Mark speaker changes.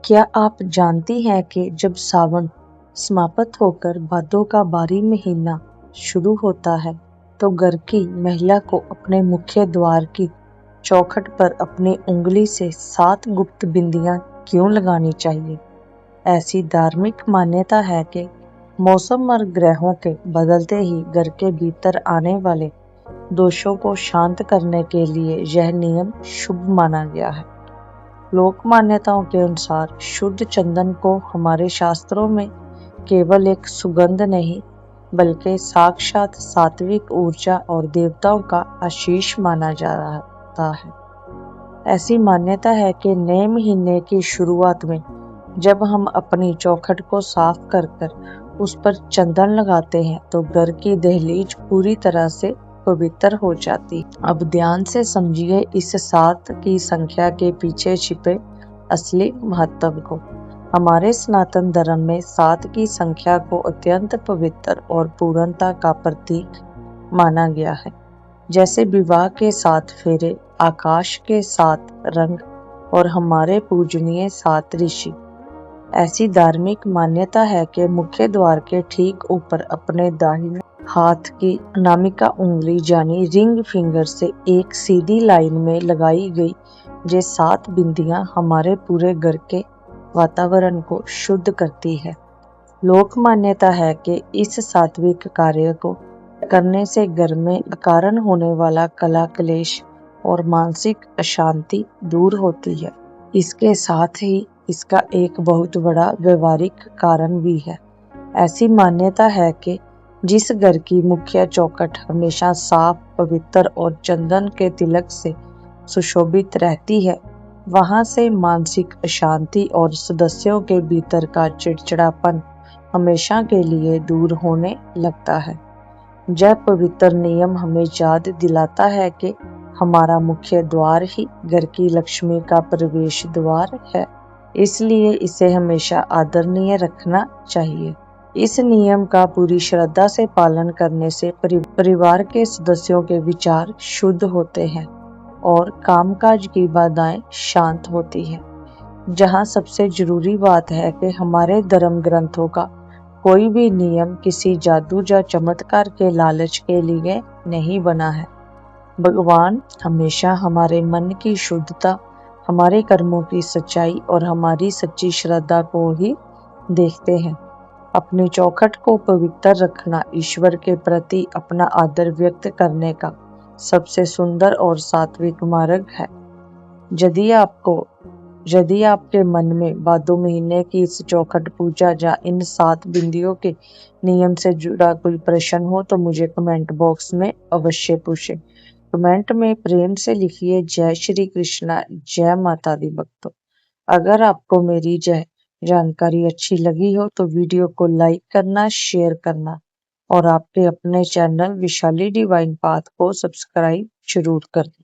Speaker 1: क्या आप जानती हैं कि जब सावन समाप्त होकर भादों का बारी महीना शुरू होता है तो घर की महिला को अपने मुख्य द्वार की चौखट पर अपनी उंगली से 7 गुप्त बिंदियां क्यों लगानी चाहिए? ऐसी धार्मिक मान्यता है कि मौसम और ग्रहों के बदलते ही घर के भीतर आने वाले दोषों को शांत करने के लिए यह नियम शुभ माना गया है। लोक मान्यताओं के अनुसार शुद्ध चंदन को हमारे शास्त्रों में केवल एक सुगंध नहीं बल्कि साक्षात सात्विक ऊर्जा और देवताओं का आशीष माना जाता है। ऐसी मान्यता है कि नए महीने की शुरुआत में जब हम अपनी चौखट को साफ कर कर उस पर चंदन लगाते हैं तो घर की दहलीज पूरी तरह से पवित्र हो जाती। अब ध्यान से समझिए इस 7 की संख्या के पीछे छिपे असली महत्व को। हमारे सनातन धर्म में 7 की संख्या को अत्यंत पवित्र और पूर्णता का प्रतीक माना गया है। जैसे विवाह के 7 फेरे, आकाश के 7 रंग और हमारे पूजनीय 7 ऋषि। ऐसी धार्मिक मान्यता है कि मुख्य द्वार के ठीक ऊपर अपने दाहिने हाथ की अनामिका उंगली यानी रिंग फिंगर से एक सीधी लाइन में लगाई गई ये 7 बिंदियां हमारे पूरे घर के वातावरण को शुद्ध करती है। लोक मान्यता है कि इस सात्विक कार्य को करने से घर में अकारण होने वाला कलह क्लेश और मानसिक अशांति दूर होती है। इसके साथ ही इसका एक बहुत बड़ा व्यवहारिक कारण भी है। ऐसी मान्यता है कि जिस घर की मुख्य चौखट हमेशा साफ, पवित्र और चंदन के तिलक से सुशोभित रहती है, वहां से मानसिक अशांति और सदस्यों के भीतर का चिड़चिड़ापन हमेशा के लिए दूर होने लगता है। यह पवित्र नियम हमें याद दिलाता है कि हमारा मुख्य द्वार ही घर की लक्ष्मी का प्रवेश द्वार है, इसलिए इसे हमेशा आदरणीय रखना चाहिए। इस नियम का पूरी श्रद्धा से पालन करने से परिवार के सदस्यों के विचार शुद्ध होते हैं और कामकाज की बाधाएं शांत होती हैं। जहां सबसे जरूरी बात है कि हमारे धर्म ग्रंथों का कोई भी नियम किसी जादू या चमत्कार के लालच के लिए नहीं बना है। भगवान हमेशा हमारे मन की शुद्धता, हमारे कर्मों की सच्चाई और हमारी सच्ची श्रद्धा को ही देखते हैं। अपनी चौखट को पवित्र रखना ईश्वर के प्रति अपना आदर व्यक्त करने का सबसे सुंदर और सात्विक मार्ग है। यदि आपके मन में भादों महीने की इस चौखट पूजा या इन 7 बिंदियों के नियम से जुड़ा कोई प्रश्न हो तो मुझे कमेंट बॉक्स में अवश्य पूछें। कमेंट में प्रेम से लिखिए जय श्री कृष्णा, जय माता दी भक्तों। अगर आपको मेरी जानकारी अच्छी लगी हो तो वीडियो को लाइक करना, शेयर करना और आपके अपने चैनल विशाली डिवाइन पाथ को सब्सक्राइब जरूर कर दें।